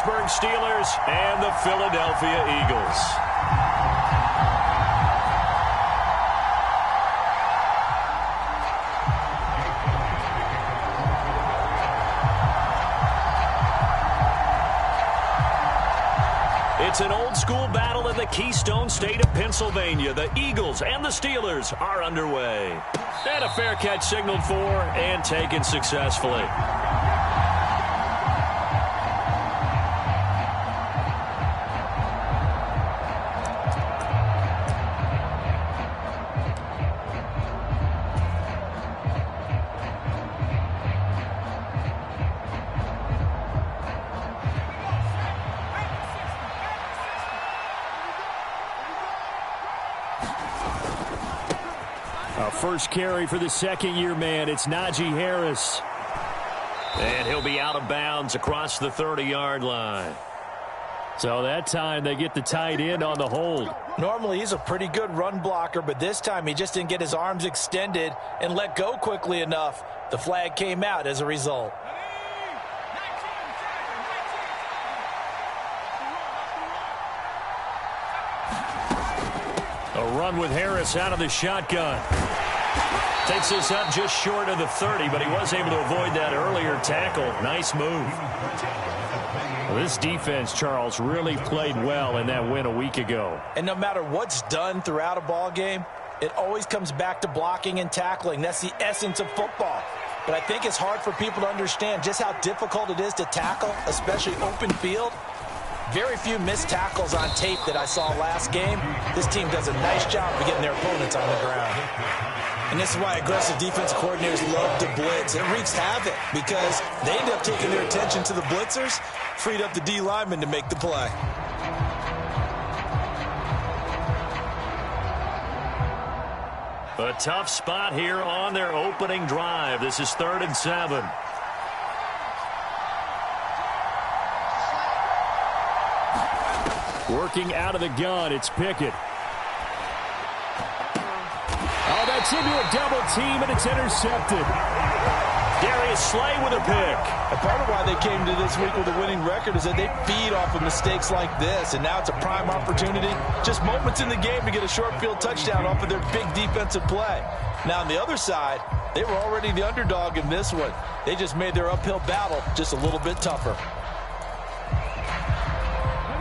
Pittsburgh Steelers and the Philadelphia Eagles. It's an old-school battle in the Keystone State of Pennsylvania. The Eagles and the Steelers are underway. And a fair catch signaled for and taken successfully. First carry for the second-year man. It's Najee Harris. And he'll be out of bounds across the 30-yard line. So that time they get the tight end on the hold. Normally he's a pretty good run blocker, but this time he just didn't get his arms extended and let go quickly enough. The flag came out as a result. A run with Harris out of the shotgun. Takes this up just short of the 30, but he was able to avoid that earlier tackle. Nice move. Well, this defense, Charles, really played well in that win a week ago. And no matter what's done throughout a ball game, it always comes back to blocking and tackling. That's the essence of football. But I think it's hard for people to understand just how difficult it is to tackle, especially open field. Very few missed tackles on tape that I saw last game. This team does a nice job of getting their opponents on the ground. And this is why aggressive defensive coordinators love to blitz. It wreaks havoc because they end up taking their attention to the blitzers, freed up the D lineman to make the play. A tough spot here on their opening drive. This is 3rd and 7. Working out of the gun, it's Pickett. Oh, that's into a double team, and it's intercepted. Darius Slay with a pick. And part of why they came to this week with a winning record is that they feed off of mistakes like this, and now it's a prime opportunity. Just moments in the game to get a short field touchdown off of their big defensive play. Now, on the other side, they were already the underdog in this one. They just made their uphill battle just a little bit tougher.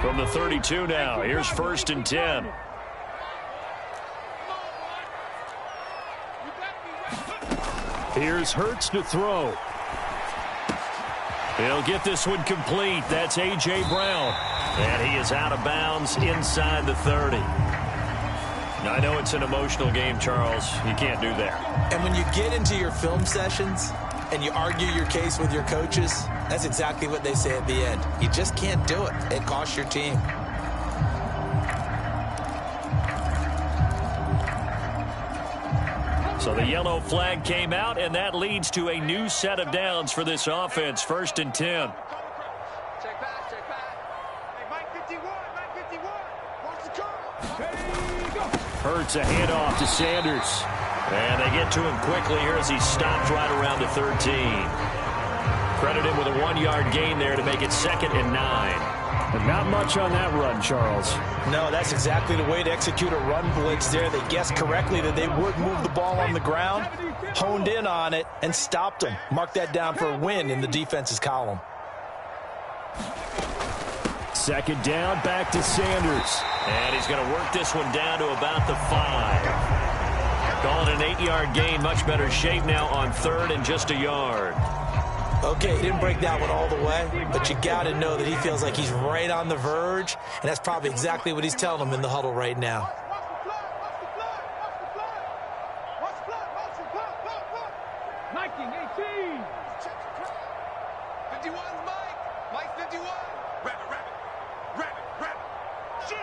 From the 32 now, here's 1st and 10. Here's Hurts to throw. He'll get this one complete. That's A.J. Brown. And he is out of bounds inside the 30. Now, I know it's an emotional game, Charles. You can't do that. And when you get into your film sessions and you argue your case with your coaches, that's exactly what they say at the end. You just can't do it. It costs your team. So the yellow flag came out, and that leads to a new set of downs for this offense. 1st and 10. Check back, check back. Hey, Mike 51, Mike 51. Watch the curl. Hurts a handoff to Sanders. And they get to him quickly here as he stopped right around the 13. Credit him with a 1-yard gain there to make it 2nd and 9. But not much on that run, Charles. No, that's exactly the way to execute a run blitz there. They guessed correctly that they would move the ball on the ground, honed in on it, and stopped them. Mark that down for a win in the defense's column. 2nd down, back to Sanders. And he's going to work this one down to about the 5. Calling an 8-yard gain, much better shape now on 3rd and just a yard. Okay, he didn't break that one all the way, but you got to know that he feels like he's right on the verge, and that's probably exactly what he's telling them in the huddle right now. Nike 18. 51, Mike. Mike 51. Rabbit. Shoot.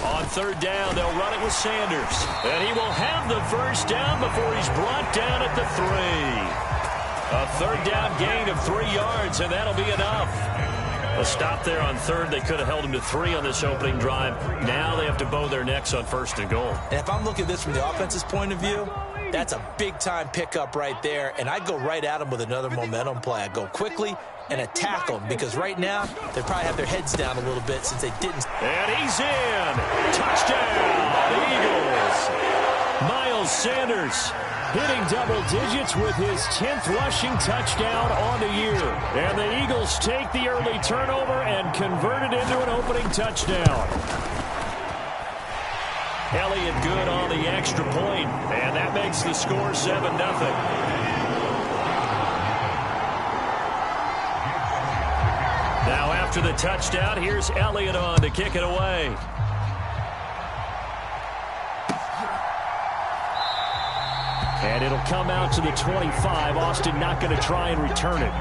On 3rd down, they'll run it with Sanders. And he will have the 1st down before he's brought down at the 3. A 3rd down gain of 3 yards, and that'll be enough. A stop there on third. They could have held him to 3 on this opening drive. Now they have to bow their necks on first and goal. And if I'm looking at this from the offense's point of view, that's a big-time pickup right there, and I'd go right at him with another momentum play. I'd go quickly and attack them, because right now they probably have their heads down a little bit since they didn't. And he's in. Touchdown, Eagles. Miles Sanders hitting double digits with his 10th rushing touchdown on the year. And the Eagles take the early turnover and convert it into an opening touchdown. Elliott good on the extra point, and that makes the score 7-0. Now after the touchdown, here's Elliott on to kick it away. And it'll come out to the 25. Austin not going to try and return it.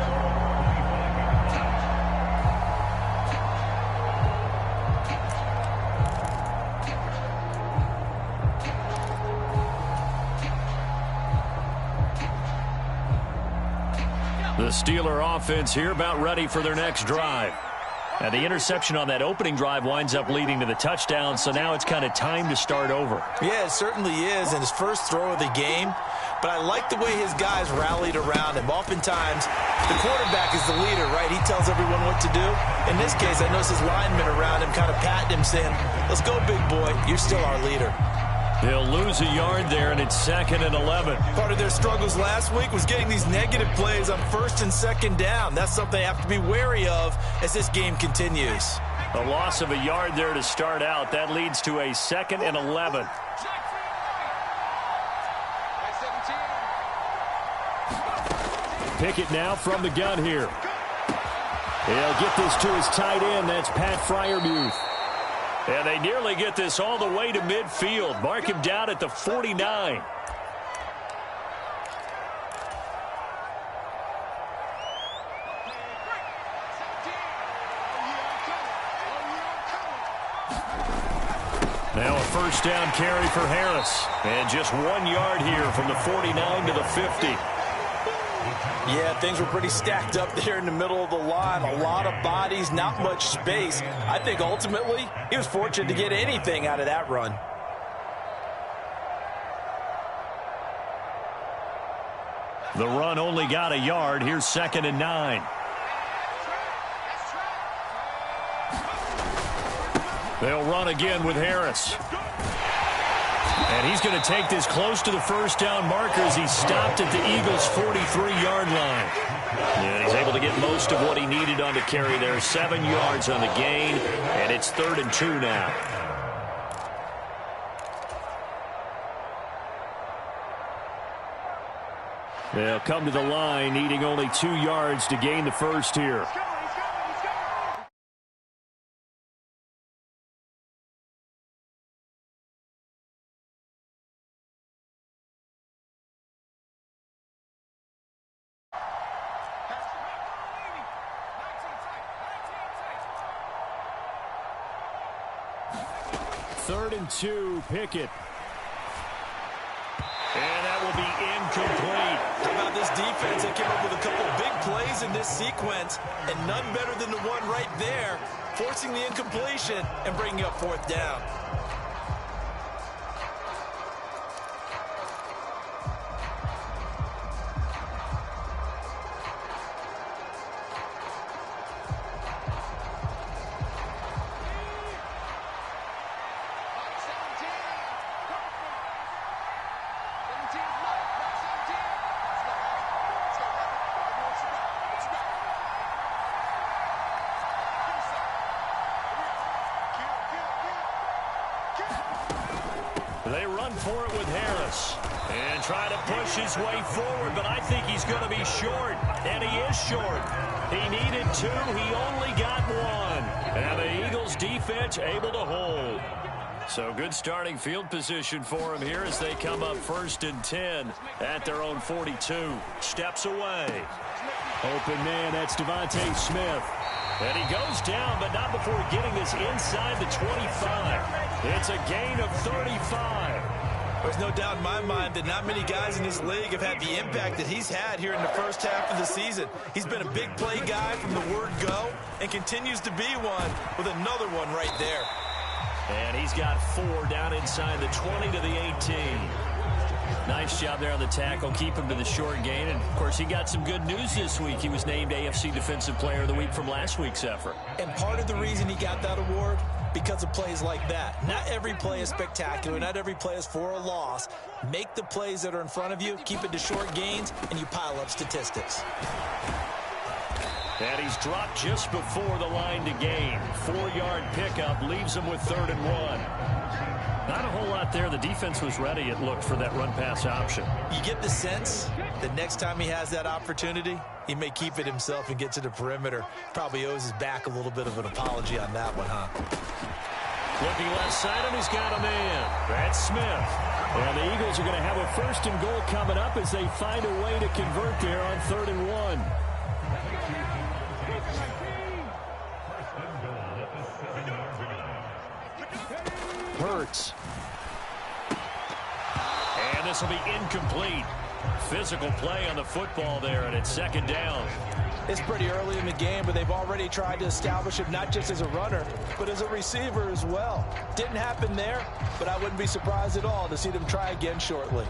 The Steeler offense here about ready for their next drive. Now the interception on that opening drive winds up leading to the touchdown, so now it's kind of time to start over. Yeah, it certainly is, in his first throw of the game. But I like the way his guys rallied around him. Oftentimes, the quarterback is the leader, right? He tells everyone what to do. In this case, I noticed his linemen around him kind of patting him, saying, "Let's go, big boy. You're still our leader." They'll lose a yard there, and it's 2nd and 11. Part of their struggles last week was getting these negative plays on 1st and 2nd down. That's something they have to be wary of as this game continues. A loss of a yard there to start out. That leads to a 2nd and 11. Pickett now from the gun here. He'll get this to his tight end. That's Pat Freiermuth. And they nearly get this all the way to midfield. Mark him down at the 49. Now a first down carry for Harris. And just 1 yard here from the 49 to the 50. Yeah, things were pretty stacked up there in the middle of the line. A lot of bodies, not much space. I think ultimately he was fortunate to get anything out of that run. The run only got a yard. Here's 2nd and 9. They'll run again with Harris. And he's going to take this close to the first down marker as he's stopped at the Eagles' 43-yard line. And he's able to get most of what he needed on the carry there. 7 yards on the gain, and it's 3rd and 2 now. They'll come to the line, needing only 2 yards to gain the first here. Third and 2, Pickett. And that will be incomplete. How about this defense? They came up with a couple of big plays in this sequence, and none better than the one right there, forcing the incompletion and bringing up 4th down. They run for it with Harris and try to push his way forward, but I think he's going to be short, and he is short. He needed 2. He only got 1. And the Eagles defense able to hold. So good starting field position for him here as they come up 1st and 10 at their own 42. Steps away. Open man, that's Devontae Smith. And he goes down, but not before getting this inside the 25. It's a gain of 35. There's no doubt in my mind that not many guys in this league have had the impact that he's had here in the first half of the season. He's been a big play guy from the word go. and continues to be one with another one right there. And he's got 4 down inside the 20 to the 18. Nice job there on the tackle. Keep him to the short gain. And, of course, he got some good news this week. He was named AFC Defensive Player of the Week from last week's effort. And part of the reason he got that award, because of plays like that. Not every play is spectacular. Not every play is for a loss. Make the plays that are in front of you, keep it to short gains, and you pile up statistics. And he's dropped just before the line to gain. 4-yard pickup leaves him with 3rd and 1. Not a whole lot there. The defense was ready, it looked, for that run-pass option. You get the sense that next time he has that opportunity, he may keep it himself and get to the perimeter. Probably owes his back a little bit of an apology on that one, huh? Looking left side, and he's got a man. That's Smith. And the Eagles are going to have a 1st and goal coming up as they find a way to convert there on 3rd and 1. Hurts. And this will be incomplete. Physical play on the football there, and it's 2nd down. It's pretty early in the game, but they've already tried to establish him not just as a runner, but as a receiver as well. Didn't happen there, but I wouldn't be surprised at all to see them try again shortly.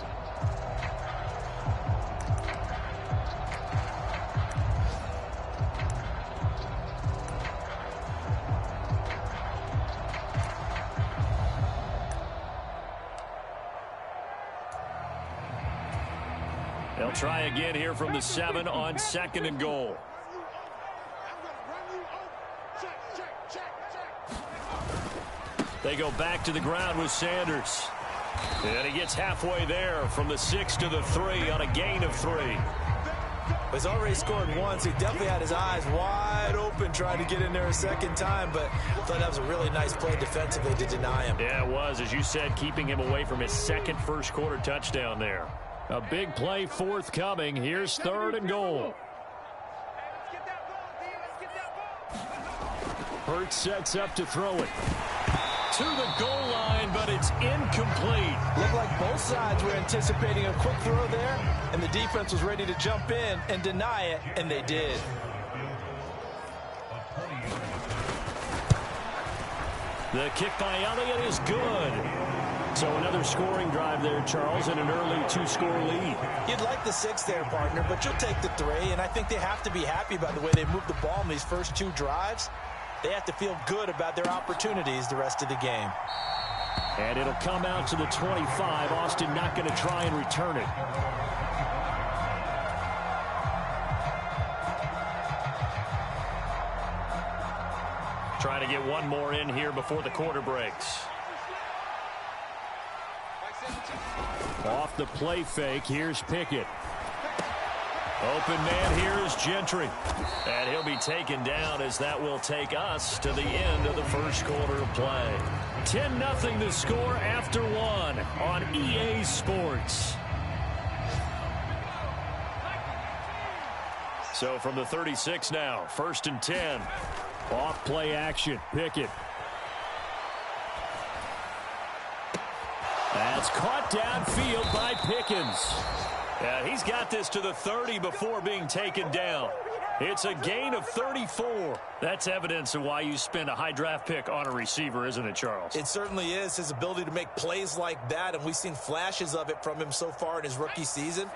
They'll try again here from the 7 on 2nd and goal. They go back to the ground with Sanders. And he gets halfway there from the 6 to the 3 on a gain of 3. He's already scored once. He definitely had his eyes wide open trying to get in there a 2nd time, but I thought that was a really nice play defensively to deny him. Yeah, it was, as you said, keeping him away from his 2nd first-quarter touchdown there. A big play forthcoming. Here's 3rd and goal. Hurts sets up to throw it. To the goal line, but it's incomplete. Looked like both sides were anticipating a quick throw there, and the defense was ready to jump in and deny it, and they did. The kick by Elliott is good. So another scoring drive there, Charles, and an early 2-score lead. You'd like the 6 there, partner, but you'll take the 3, and I think they have to be happy by the way they moved the ball in these first 2 drives. They have to feel good about their opportunities the rest of the game. And it'll come out to the 25. Austin not going to try and return it. Trying to get one more in here before the quarter breaks. Off the play fake, here's Pickett. Open man here is Gentry. And he'll be taken down as that will take us to the end of the first quarter of play. 10-0 the score after 1 on EA Sports. So from the 36 now, 1st and 10. Off play action, Pickett. That's caught downfield by Pickens. And he's got this to the 30 before being taken down. It's a gain of 34. That's evidence of why you spend a high draft pick on a receiver, isn't it, Charles? It certainly is. His ability to make plays like that, and we've seen flashes of it from him so far in his rookie season.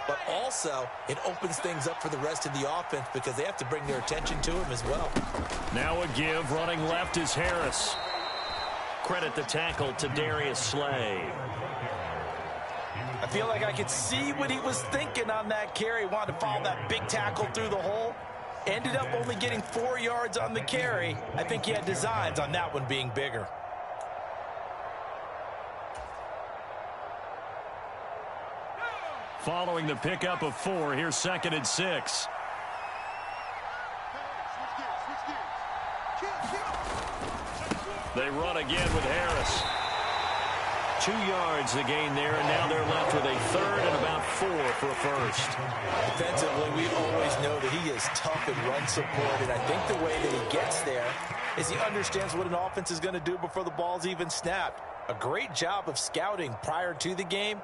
But also, it opens things up for the rest of the offense because they have to bring their attention to him as well. Now a give. Running left is Harris. Credit the tackle to Darius Slay. I feel like I could see what he was thinking on that carry. Wanted to follow that big tackle through the hole. Ended up only getting 4 yards on the carry. I think he had designs on that one being bigger. Following the pickup of 4, here's 2nd and 6. They run again with Harris. 2 yards the gain there, and now they're left with a 3rd and about 4 for a first. Defensively, we always know that he is tough and run support, and I think the way that he gets there is he understands what an offense is going to do before the ball's even snapped. A great job of scouting prior to the game,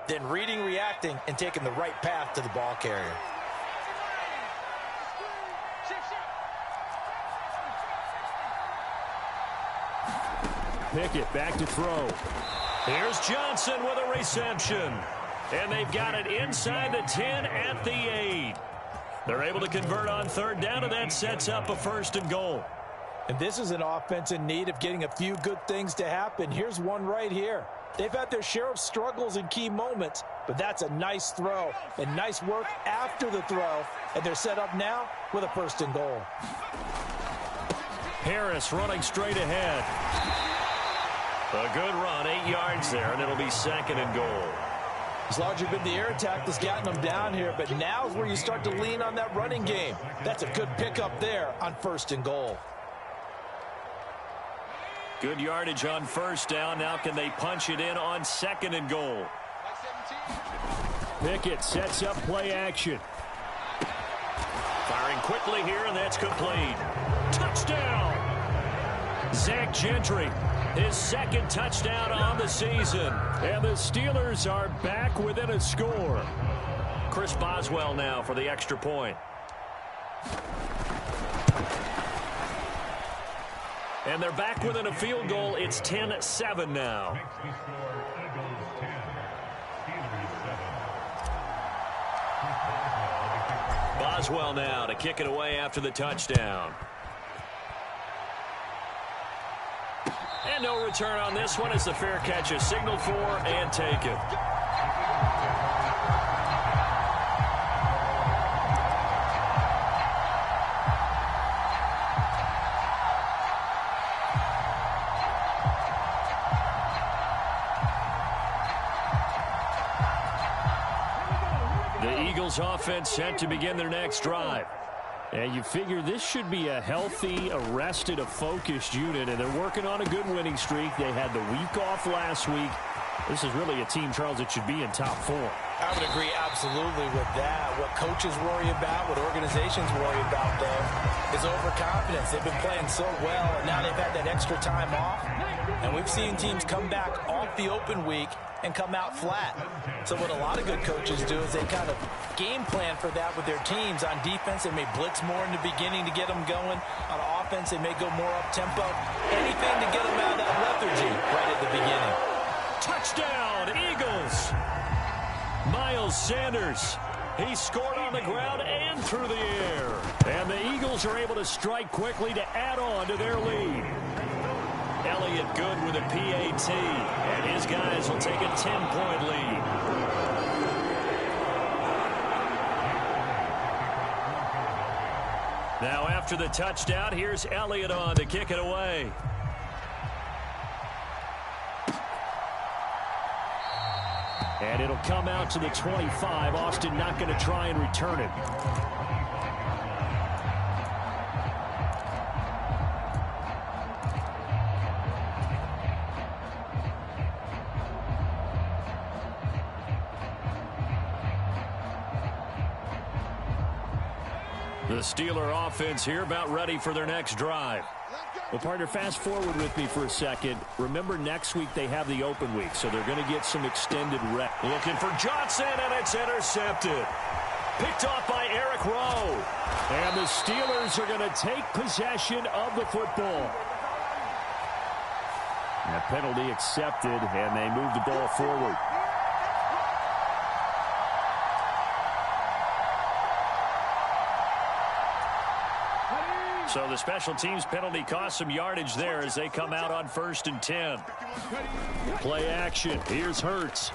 then reading, reacting, and taking the right path to the ball carrier. Pickett back to throw. Here's Johnson with a reception. And they've got it inside the 10 at the 8. They're able to convert on third down, and that sets up a 1st and goal. And this is an offense in need of getting a few good things to happen. Here's one right here. They've had their share of struggles in key moments, but that's a nice throw and nice work after the throw. And they're set up now with a 1st and goal. Harris running straight ahead. A good run, 8 yards there, and it'll be 2nd and goal. It's largely been the air attack that's gotten them down here, but now is where you start to lean on that running game. That's a good pickup there on 1st and goal. Good yardage on 1st down. Now can they punch it in on 2nd and goal? Pickett sets up play action. Firing quickly here, and that's complete. Touchdown! Zach Gentry, his 2nd touchdown on the season. And the Steelers are back within a score. Chris Boswell now for the extra point. And they're back within a field goal. It's 10-7 now. Boswell now to kick it away after the touchdown. And no return on this one as the fair catch is signaled for and taken. The Eagles offense set to begin their next drive. And you figure this should be a healthy, arrested, a focused unit, and they're working on a good winning streak. They had the week off last week. This is really a team, Charles, that should be in top 4. I would agree absolutely with that. What coaches worry about, what organizations worry about, though, is overconfidence. They've been playing so well, and now they've had that extra time off. And we've seen teams come back off the open week and come out flat. So what a lot of good coaches do is they kind of game plan for that with their teams. On defense, they may blitz more in the beginning to get them going. On offense, they may go more up-tempo. Anything to get them out of that lethargy right at the beginning. Touchdown, Eagles! Miles Sanders, he scored on the ground and through the air. And the Eagles are able to strike quickly to add on to their lead. Elliott good with a PAT, and his guys will take a 10-point lead. Now after the touchdown, here's Elliott on to kick it away. And it'll come out to the 25. Austin not going to try and return it. The Steeler offense here about ready for their next drive. Well, partner, fast forward with me for a second. Remember, next week they have the open week, so they're going to get some extended rest. Looking for Johnson, and it's intercepted. Picked off by Eric Rowe. And the Steelers are going to take possession of the football. And a penalty accepted, and they move the ball forward. So the special teams penalty cost some yardage there as they come out on 1st and 10. Play action. Here's Hurts.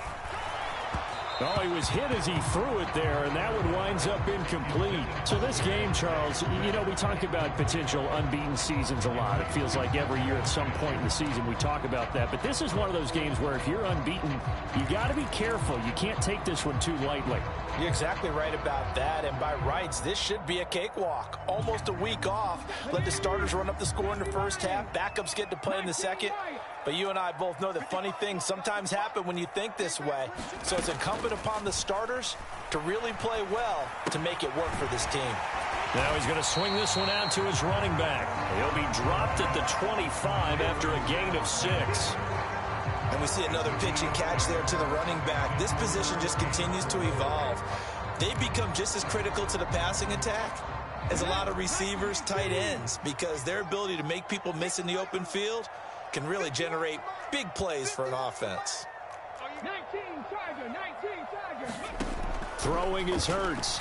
Oh, he was hit as he threw it there, and that one winds up incomplete. So this game, Charles, you know, we talk about potential unbeaten seasons a lot. It feels like every year at some point in the season we talk about that. But this is one of those games where if you're unbeaten, you got to be careful. You can't take this one too lightly. You're exactly right about that, and by rights, this should be a cakewalk. Almost a week off. Let the starters run up the score in the first half. Backups get to play in the second. But you and I both know that funny things sometimes happen when you think this way. So it's incumbent upon the starters to really play well to make it work for this team. Now he's going to swing this one out to his running back. He'll be dropped at the 25 after a gain of 6. And we see another pitch and catch there to the running back. This position just continues to evolve. They become just as critical to the passing attack as a lot of receivers, tight ends, because their ability to make people miss in the open field can really generate big plays for an offense. 19 Charger, 19 Charger. Throwing is Hurts.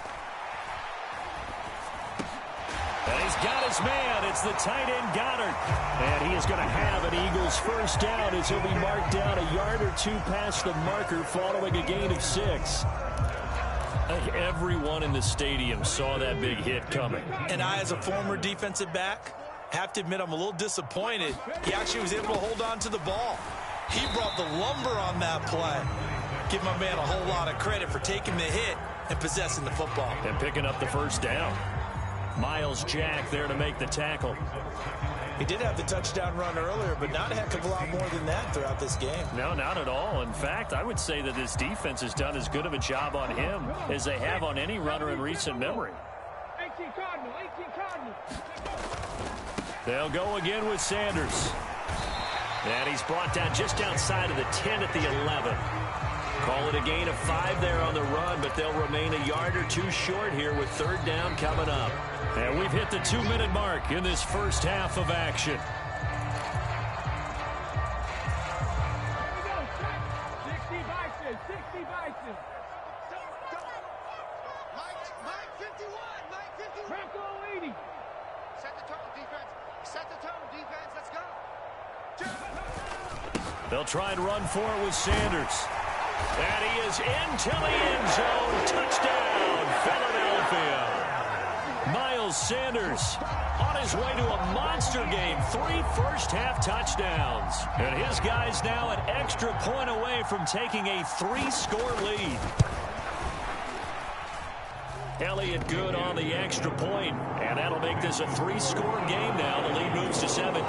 And he's got his man. It's the tight end Goddard. And he is going to have an Eagles first down as he'll be marked down a yard or two past the marker following a gain of 6. I think everyone in the stadium saw that big hit coming. And I, as a former defensive back, have to admit I'm a little disappointed. He actually was able to hold on to the ball. He brought the lumber on that play. Give my man a whole lot of credit for taking the hit and possessing the football. And picking up the first down. Miles Jack there to make the tackle. He did have the touchdown run earlier, but not a heck of a lot more than that throughout this game. No, not at all. In fact, I would say that this defense has done as good of a job on him as they have on any runner in recent memory. 18 Cardinal, 18 Cardinal. They'll go again with Sanders. And he's brought down just outside of the 10 at the 11. Call it a gain of 5 there on the run, but they'll remain a yard or two short here with third down coming up. And we've hit the 2-minute mark in this first half of action. 60 Bison, 60 Bison. Mike 51, Mike 51. Bronco 80. Set the tone, defense. Set the tone, defense. Let's go. They'll try and run for it with Sanders. And he is into the end zone. Touchdown, Philadelphia. Miles Sanders on his way to a monster game. 3 first-half touchdowns. And his guys now an extra point away from taking a 3-score lead. Elliott good on the extra point, and that'll make this a 3-score game now. The lead moves to 17.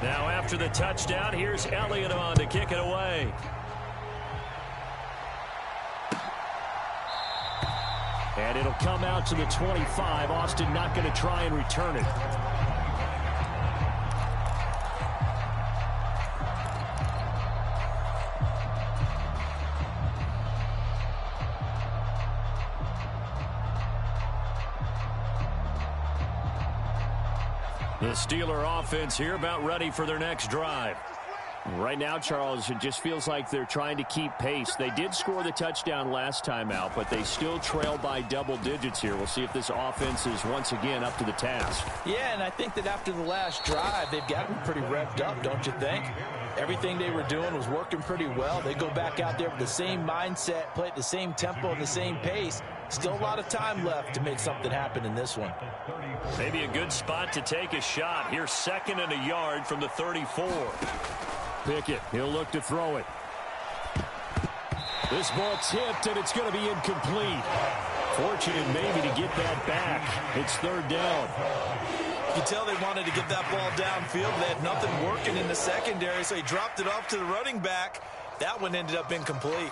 Now after the touchdown, here's Elliott on to kick it away. And it'll come out to the 25. Austin not going to try and return it. The Steeler offense here about ready for their next drive. Right now, Charles, it just feels like they're trying to keep pace. They did score the touchdown last time out, but they still trail by double digits here. We'll see if this offense is once again up to the task. Yeah, and I think that after the last drive, they've gotten pretty revved up, don't you think? Everything they were doing was working pretty well. They go back out there with the same mindset, play at the same tempo and the same pace. Still a lot of time left to make something happen in this one. Maybe a good spot to take a shot. Here's 2nd and a yard from the 34. Pickett, he'll look to throw it. This ball tipped, and it's going to be incomplete. Fortunate maybe to get that back. It's 3rd down. You can tell they wanted to get that ball downfield. They had nothing working in the secondary, so he dropped it off to the running back. That one ended up incomplete.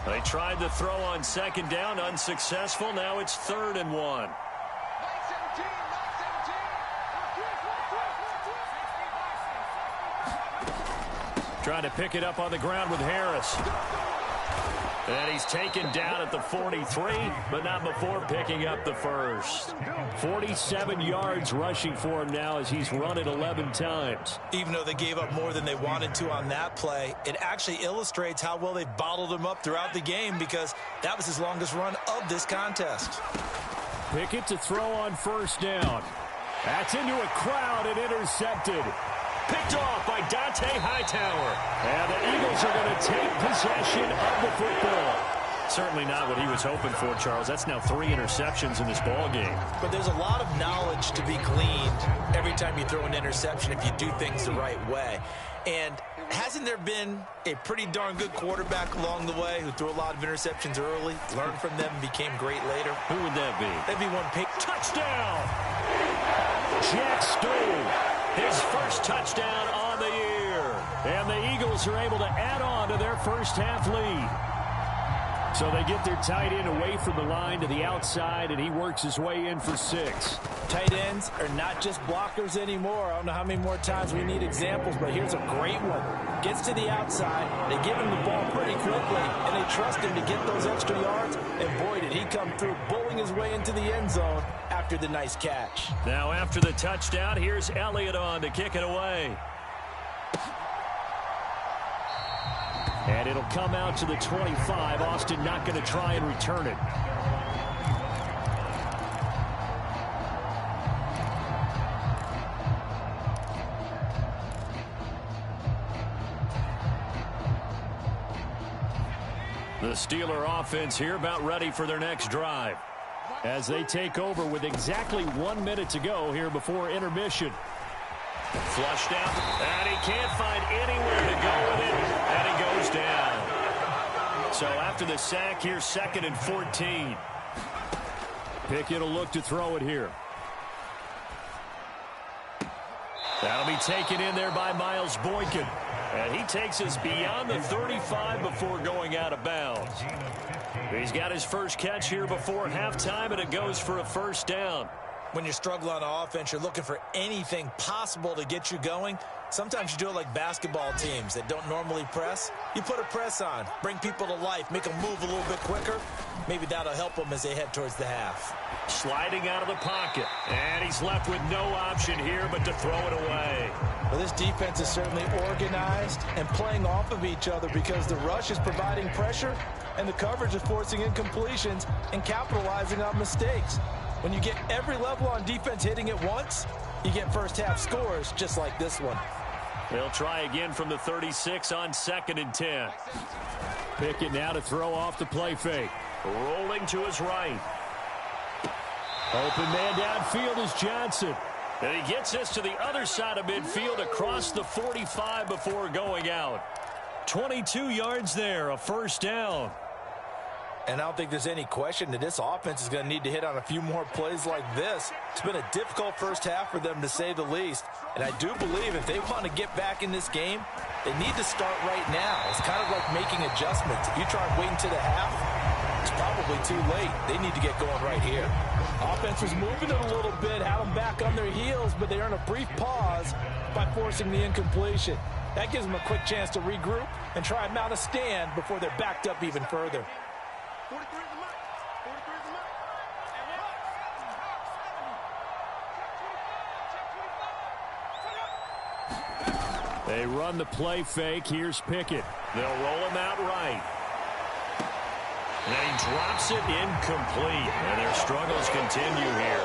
They tried to throw on 2nd down, unsuccessful. Now it's 3rd and 1. Trying to pick it up on the ground with Harris. And he's taken down at the 43, but not before picking up the first. 47 yards rushing for him now as he's run it 11 times. Even though they gave up more than they wanted to on that play, it actually illustrates how well they bottled him up throughout the game because that was his longest run of this contest. Pickett to throw on 1st down. That's into a crowd and intercepted. Picked off by Dante Hightower. And the Eagles are going to take possession of the football. Certainly not what he was hoping for, Charles. That's now 3 interceptions in this ball game. But there's a lot of knowledge to be gleaned every time you throw an interception if you do things the right way. And hasn't there been a pretty darn good quarterback along the way who threw a lot of interceptions early, learned from them, and became great later? Who would that be? That'd be one pick. Touchdown! Jack Stoll. His first touchdown on the year. And the Eagles are able to add on to their first half lead. So they get their tight end away from the line to the outside, and he works his way in for 6. Tight ends are not just blockers anymore. I don't know how many more times we need examples, but here's a great one. Gets to the outside, they give him the ball pretty quickly, and they they trust him to get those extra yards, and boy, did he come through, bowling his way into the end zone after the nice catch. Now after the touchdown, here's Elliott on to kick it away. And it'll come out to the 25. Austin not going to try and return it. The Steeler offense here about ready for their next drive as they take over with exactly 1 minute to go here before intermission. Flushed out, and he can't find anywhere to go with it, and he goes down. So after the sack, here's 2nd and 14. Pickett will look to throw it here. That'll be taken in there by Miles Boykin. And he takes us beyond the 35 before going out of bounds. He's got his first catch here before halftime, and it goes for a first down. When you're struggling on offense, you're looking for anything possible to get you going. Sometimes you do it like basketball teams that don't normally press. You put a press on, bring people to life, make them move a little bit quicker. Maybe that'll help them as they head towards the half. Sliding out of the pocket, and he's left with no option here but to throw it away. Well, this defense is certainly organized and playing off of each other because the rush is providing pressure and the coverage is forcing incompletions and capitalizing on mistakes. When you get every level on defense hitting at once, you get first half scores just like this one. They'll try again from the 36 on 2nd and 10. Pickett now to throw off the play fake. Rolling to his right. Open man downfield is Johnson. And he gets us to the other side of midfield across the 45 before going out. 22 yards there, a first down. And I don't think there's any question that this offense is going to need to hit on a few more plays like this. It's been a difficult first half for them, to say the least. And I do believe if they want to get back in this game, they need to start right now. It's kind of like making adjustments. If you try waiting to the half, it's probably too late. They need to get going right here. Offense was moving it a little bit, had them back on their heels, but they earn a brief pause by forcing the incompletion. That gives them a quick chance to regroup and try and mount a stand before they're backed up even further. 43 is the mark. 43 is the mark. And They run the play fake. Here's Pickett. They'll roll him out right. And he drops it incomplete. And their struggles continue here.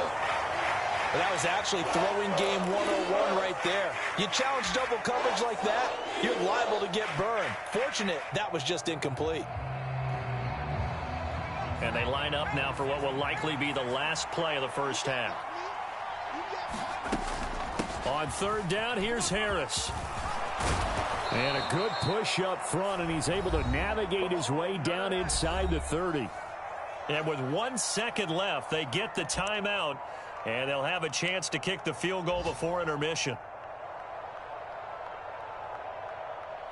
Well, that was actually throwing game 101 right there. You challenge double coverage like that, you're liable to get burned. Fortunate that was just incomplete. And they line up now for what will likely be the last play of the first half. On 3rd down, here's Harris. And a good push up front, and he's able to navigate his way down inside the 30. And with 1 second left, they get the timeout, and they'll have a chance to kick the field goal before intermission.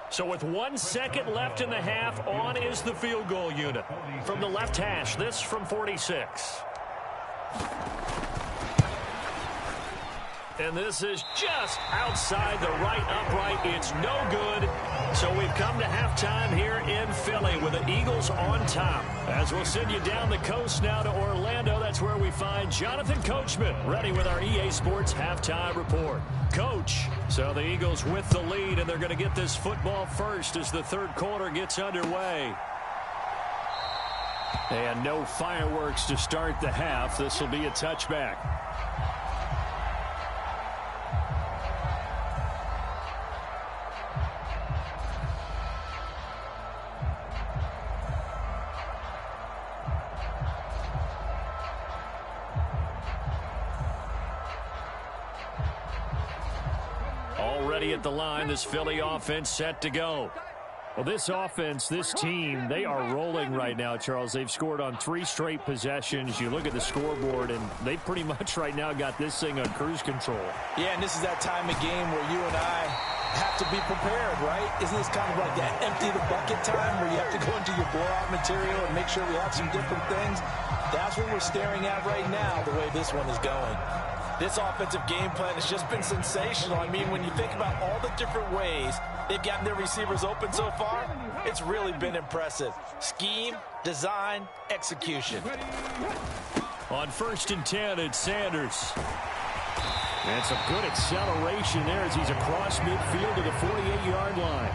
So with 1 second left in the half, on is the field goal unit. From the left hash, this from 46. And this is just outside the right upright. It's no good. So we've come to halftime here in Philly with the Eagles on top. As we'll send you down the coast now to Orlando, that's where we find Jonathan Coachman ready with our EA Sports halftime report. Coach, so the Eagles with the lead, and they're going to get this football first as the 3rd quarter gets underway. And no fireworks to start the half. This will be a touchback. Already at the line, this Philly offense set to go. Well, this offense, this team, they are rolling right now, Charles. They've scored on 3 straight possessions. You look at the scoreboard, and they pretty much right now got this thing on cruise control. Yeah, and this is that time of game where you and I have to be prepared, right? Isn't this kind of like that empty the bucket time where you have to go into your blowout material and make sure we have some different things? That's what we're staring at right now, the way this one is going. This offensive game plan has just been sensational. I mean, when you think about all the different ways they've gotten their receivers open so far, It's really been impressive. Scheme, design, execution. On 1st and 10, it's Sanders. And some good acceleration there as he's across midfield to the 48-yard line.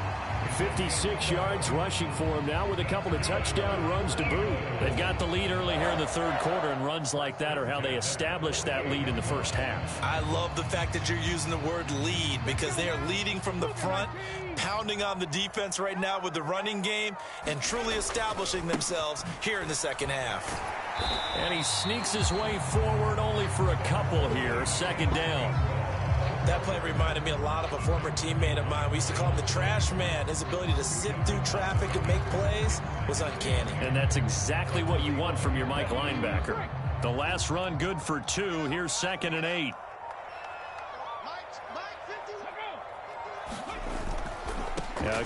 56 yards rushing for him now with a couple of touchdown runs to boot. They've got the lead early here in the third quarter, and runs like that are how they established that lead in the first half. I love the fact that you're using the word lead because they are leading from the front, pounding on the defense right now with the running game, and truly establishing themselves here in the second half. And he sneaks his way forward only for a couple here. 2nd down. That play reminded me a lot of a former teammate of mine. We used to call him the trash man. His ability to sit through traffic and make plays was uncanny. And that's exactly what you want from your Mike linebacker. The last run good for 2. Here's 2nd and 8.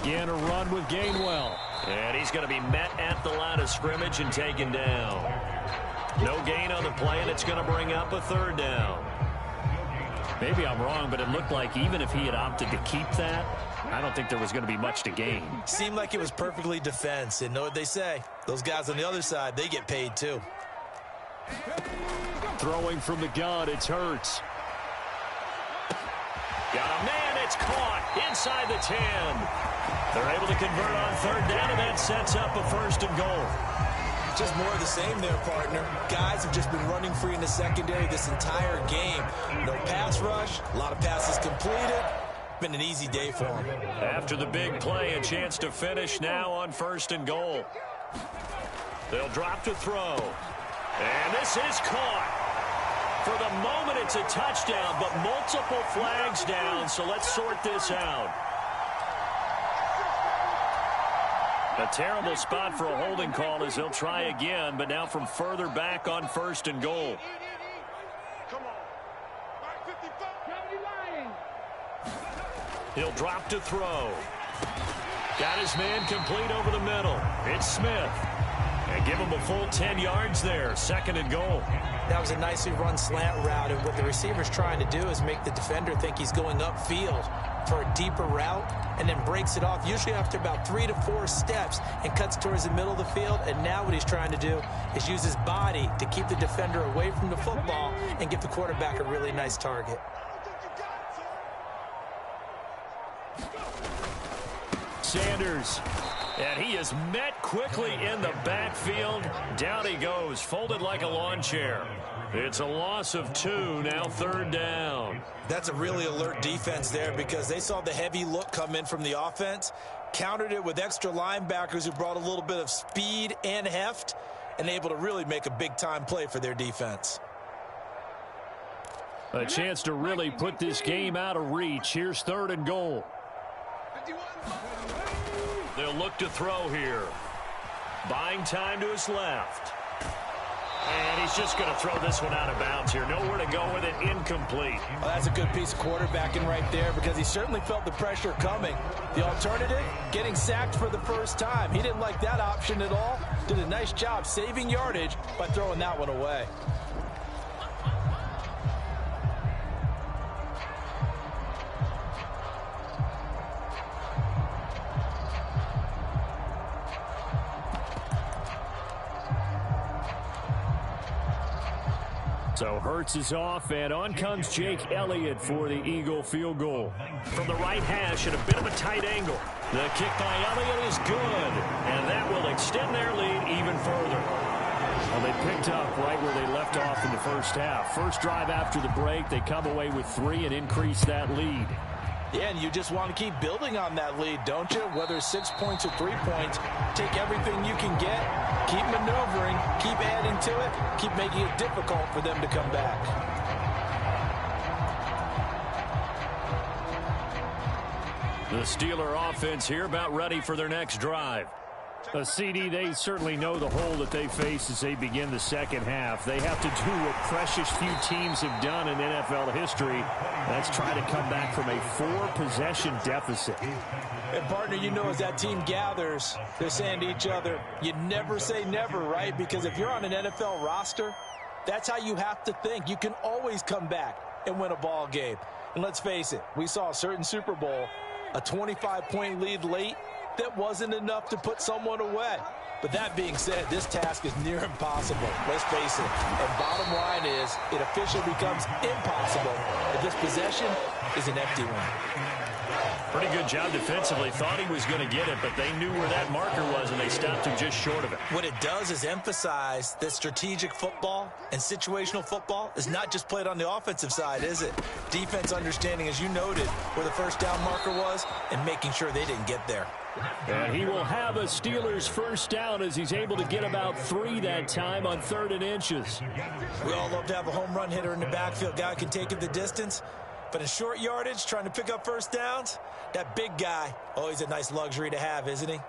Again, a run with Gainwell. And he's going to be met at the line of scrimmage and taken down. No gain on the play, and it's going to bring up a 3rd down. Maybe I'm wrong, but it looked like even if he had opted to keep that, I don't think there was going to be much to gain. Seemed like it was perfectly defense. And know what they say? Those guys on the other side, they get paid too. Throwing from the gun, it's Hurts. Got a man, it's caught inside the 10. They're able to convert on 3rd down, and that sets up a 1st and goal. Just more of the same there, partner. Guys have just been running free in the secondary this entire game. No pass rush, a lot of passes completed. Been an easy day for them. After the big play, a chance to finish now on 1st and goal. They'll drop to throw. And this is caught. For the moment, it's a touchdown, but multiple flags down, so let's sort this out. A terrible spot for a holding call as he'll try again, but now from further back on 1st and goal. He'll drop to throw. Got his man complete over the middle. It's Smith. And give him a full 10 yards there. 2nd and goal. That was a nicely run slant route, and what the receiver's trying to do is make the defender think he's going upfield for a deeper route, and then breaks it off, usually after about 3 to 4 steps, and cuts towards the middle of the field. And now what he's trying to do is use his body to keep the defender away from the football and give the quarterback a really nice target. Sanders. And he is met quickly in the backfield. Down he goes, folded like a lawn chair. It's a loss of 2, now 3rd down. That's a really alert defense there because they saw the heavy look come in from the offense, countered it with extra linebackers who brought a little bit of speed and heft, and able to really make a big-time play for their defense. A chance to really put this game out of reach. Here's 3rd and goal. They'll look to throw here. Buying time to his left. And he's just going to throw this one out of bounds here. Nowhere to go with it. Incomplete. Well, that's a good piece of quarterbacking right there because he certainly felt the pressure coming. The alternative, getting sacked for the first time. He didn't like that option at all. Did a nice job saving yardage by throwing that one away. So Hurts is off, and on comes Jake Elliott for the Eagle field goal. From the right hash at a bit of a tight angle. The kick by Elliott is good, and that will extend their lead even further. Well, they picked up right where they left off in the first half. First drive after the break, they come away with 3 and increase that lead. Yeah, and you just want to keep building on that lead, don't you? Whether it's 6 points or 3 points, take everything you can get, keep maneuvering, keep adding to it, keep making it difficult for them to come back. The Steeler offense here about ready for their next drive. A CD, they certainly know the hole that they face as they begin the second half. They have to do what precious few teams have done in NFL history. That's try to come back from a 4-possession deficit. And partner, you know, as that team gathers, they're saying to each other, you never say never, right? Because if you're on an NFL roster, that's how you have to think. You can always come back and win a ball game. And let's face it, we saw a certain Super Bowl, a 25-point lead late, that wasn't enough to put someone away. But that being said, this task is near impossible. Let's face it. And bottom line is, it officially becomes impossible if this possession is an empty one. Pretty good job defensively. Thought he was going to get it, but they knew where that marker was, and they stopped him just short of it. What it does is emphasize that strategic football and situational football is not just played on the offensive side, is it? Defense understanding, as you noted, where the first down marker was and making sure they didn't get there. And he will have a Steelers first down as he's able to get about 3 that time on 3rd and inches. We all love to have a home run hitter in the backfield. Guy can take it the distance. But in short yardage, trying to pick up first downs, that big guy, always a nice luxury to have, isn't he?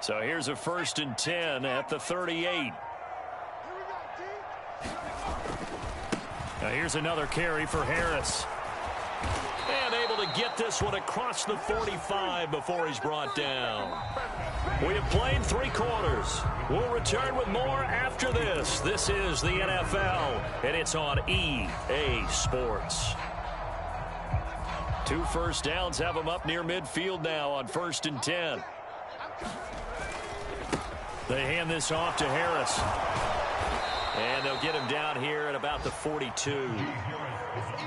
So here's a 1st and 10 at the 38. Now here's another carry for Harris. And able to get this one across the 45 before he's brought down. We have played 3 quarters. We'll return with more after this. This is the NFL, and it's on EA Sports. 2 first downs have them up near midfield now on 1st and 10. They hand this off to Harris. And they'll get him down here at about the 42.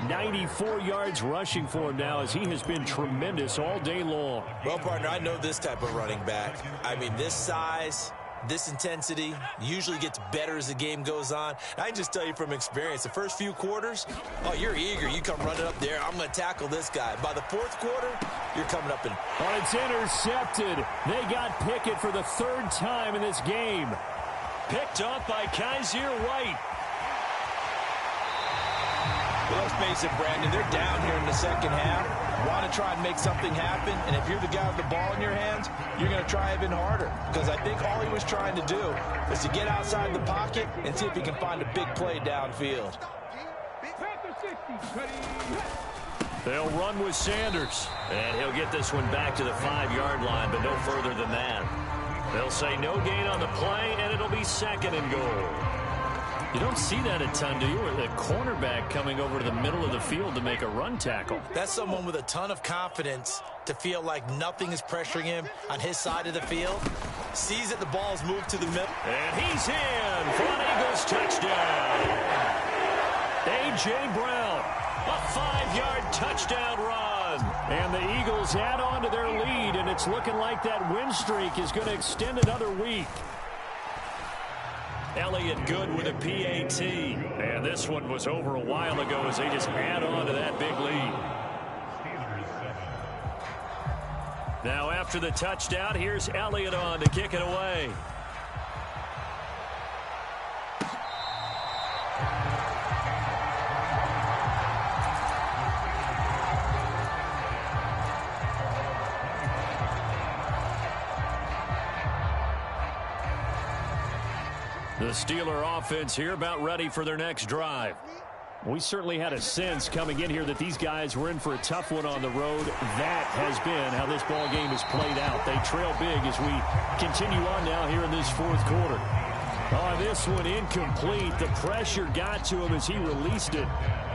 94 yards rushing for him now as he has been tremendous all day long. Well, partner, I know this type of running back. I mean, this size, this intensity usually gets better as the game goes on. I can just tell you from experience, the first few quarters, oh, you're eager. You come running up there. I'm going to tackle this guy. By the 4th quarter, you're coming up and... Oh, it's intercepted. They got Pickett for the 3rd time in this game. Picked off by Kaiser White. Well, let's face it, Brandon, they're down here in the second half. Want to try and make something happen, and if you're the guy with the ball in your hands, you're going to try even harder. Because I think all he was trying to do was to get outside the pocket and see if he can find a big play downfield. They'll run with Sanders. And he'll get this one back to the 5-yard line, but no further than that. They'll say no gain on the play, and it'll be 2nd and goal. You don't see that a ton, do you? A cornerback coming over to the middle of the field to make a run tackle. That's someone with a ton of confidence to feel like nothing is pressuring him on his side of the field. Sees that the ball's moved to the middle. And he's in for an Eagles touchdown. A.J. Brown, a 5-yard touchdown run. And the Eagles add on to their lead, and it's looking like that win streak is going to extend another week. Elliott good with a PAT. And this one was over a while ago as they just add on to that big lead. Now after the touchdown, here's Elliott on to kick it away. The Steeler offense here about ready for their next drive. We certainly had a sense coming in here that these guys were in for a tough one on the road. That has been how this ball game has played out. They trail big as we continue on now here in this 4th quarter. Oh, this one incomplete. The pressure got to him as he released it.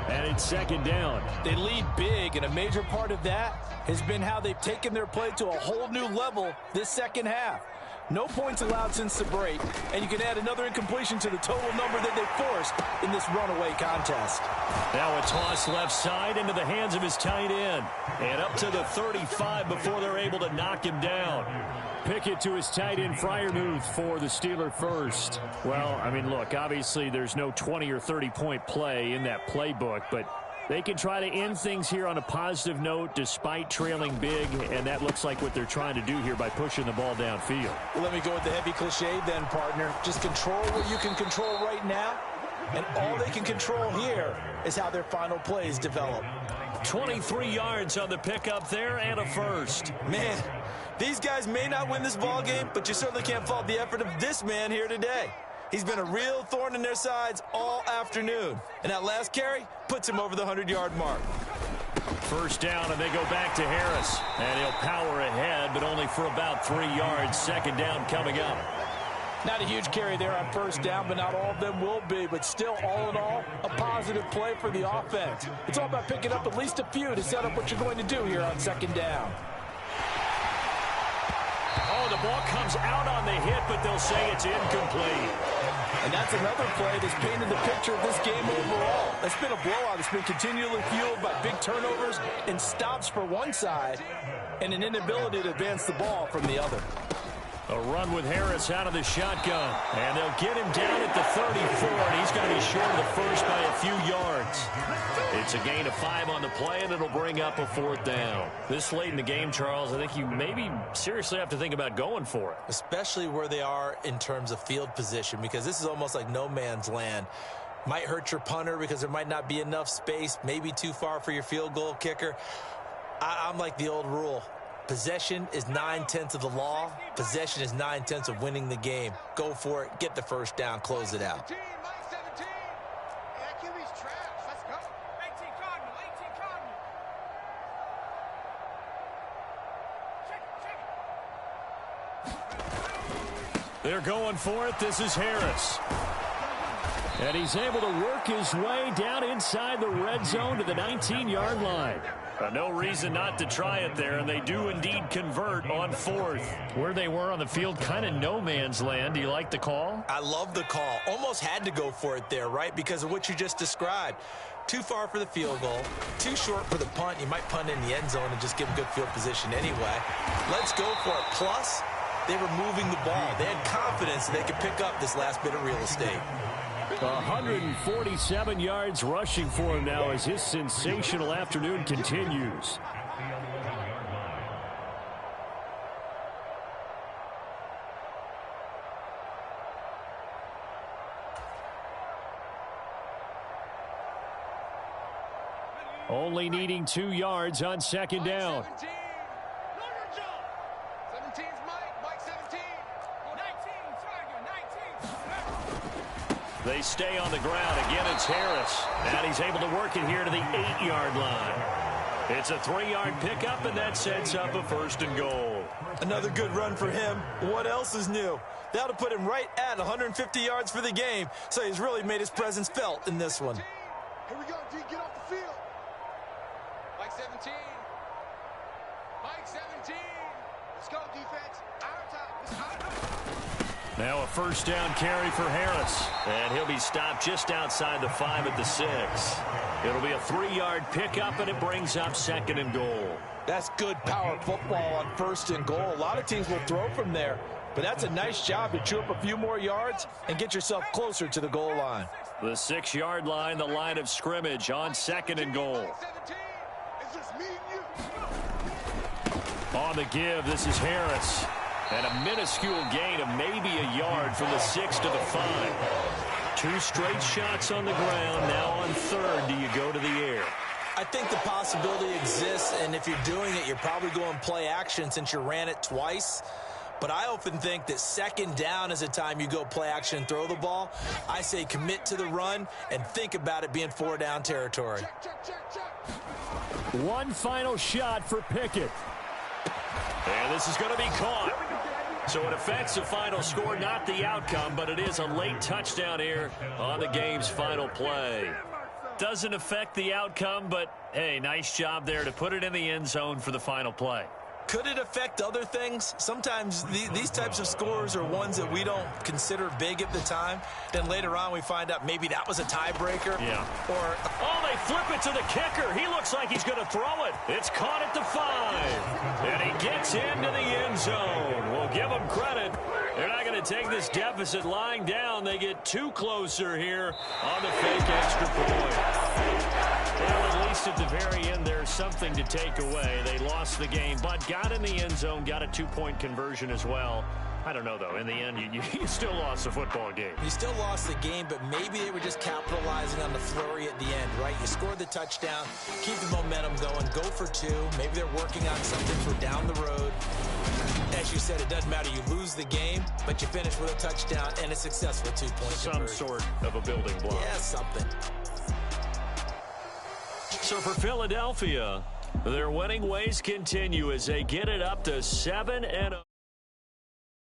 And it's 2nd down. They lead big, and a major part of that has been how they've taken their play to a whole new level this second half. No points allowed since the break, and you can add another incompletion to the total number that they forced in this runaway contest. Now a toss left side into the hands of his tight end. And up to the 35 before they're able to knock him down. Pickett to his tight end, Freiermuth for the Steeler first. Well, I mean, look, obviously there's no 20 or 30-point play in that playbook, but they can try to end things here on a positive note despite trailing big, and that looks like what they're trying to do here by pushing the ball downfield. Well, let me go with the heavy cliche then, partner. Just control what you can control right now, and all they can control here is how their final plays develop. 23 yards on the pickup there and a first. Man, these guys may not win this ball game, but you certainly can't fault the effort of this man here today. He's been a real thorn in their sides all afternoon. And that last carry puts him over the 100-yard mark. First down, and they go back to Harris. And he'll power ahead, but only for about 3 yards. 2nd down coming up. Not a huge carry there on first down, but not all of them will be. But still, all in all, a positive play for the offense. It's all about picking up at least a few to set up what you're going to do here on second down. Oh, the ball comes out on the hit, but they'll say it's incomplete. And that's another play that's painted the picture of this game overall. It's been a blowout. It's been continually fueled by big turnovers and stops for one side and an inability to advance the ball from the other. A run with Harris out of the shotgun. And they'll get him down at the 34, and he's going to be short of the first by a few yards. It's a gain of 5 on the play, and it'll bring up a 4th down. This late in the game, Charles, I think you maybe seriously have to think about going for it. Especially where they are in terms of field position, because this is almost like no man's land. Might hurt your punter because there might not be enough space, maybe too far for your field goal kicker. I'm like the old rule. Possession is 9/10 of the law. Possession is 9/10 of winning the game. Go for it. Get the first down. Close it out. 17, Mike 17. Hey, that QB's trash. Let's go. 18 Cardinal, 18 Cardinal. Check it. They're going for it. This is Harris. And he's able to work his way down inside the red zone to the 19-yard line. No reason not to try it there, and they do indeed convert on 4th. Where they were on the field, kind of no man's land. Do you like the call? I love the call. Almost had to go for it there, right? Because of what you just described. Too far for the field goal, too short for the punt. You might punt in the end zone and just give them good field position anyway. Let's go for it. Plus, they were moving the ball. They had confidence that they could pick up this last bit of real estate. 147 yards rushing for him now as his sensational afternoon continues. Only needing 2 yards on second down. 17. 17's Mike 17. 19, Tiger, 19. They stay on the ground. Again, it's Harris. And he's able to work it here to the 8-yard line. It's a 3-yard pickup, and that sets up a 1st and goal. Another good run for him. What else is new? That'll put him right at 150 yards for the game, so he's really made his presence felt in this one. Here we go, D. Get off the field. Mike 17. Mike 17. Let's go, defense. Our time. It's our time. Now a 1st down carry for Harris. And he'll be stopped just outside the 5 at the 6. It'll be a 3-yard pickup, and it brings up 2nd and goal. That's good power football on 1st and goal. A lot of teams will throw from there, but that's a nice job to chew up a few more yards and get yourself closer to the goal line. The 6-yard line, the line of scrimmage on 2nd and goal. Mike 17. It's just me and you. On the give, this is Harris. And a minuscule gain of maybe a yard from the 6 to the 5. 2 straight shots on the ground. Now on 3rd, do you go to the air? I think the possibility exists, and if you're doing it, you're probably going play action since you ran it twice. But I often think that 2nd down is a time you go play action and throw the ball. I say commit to the run and think about it being 4-down territory. One final shot for Pickett. And this is going to be caught. So it affects the final score, not the outcome, but it is a late touchdown here on the game's final play. Doesn't affect the outcome, but, hey, nice job there to put it in the end zone for the final play. Could it affect other things? Sometimes these types of scores are ones that we don't consider big at the time. Then later on we find out maybe that was a tiebreaker. Yeah. Or oh, they flip it to the kicker. He looks like he's going to throw it. It's caught at the 5. And he gets into the end zone. We'll give him credit. They're not going to take this deficit lying down. They get 2 closer here on the fake extra point. Well, at least at the very end, there's something to take away. They lost the game, but got in the end zone, got a 2-point conversion as well. I don't know, though. In the end, you still lost the football game. You still lost the game, but maybe they were just capitalizing on the flurry at the end, right? You scored the touchdown, keep the momentum going, go for 2. Maybe they're working on something for down the road. As you said, it doesn't matter. You lose the game, but you finish with a touchdown and a successful 2-point conversion. Some sort of a building block. Yeah, something. So for Philadelphia, their winning ways continue as they get it up to 7-0.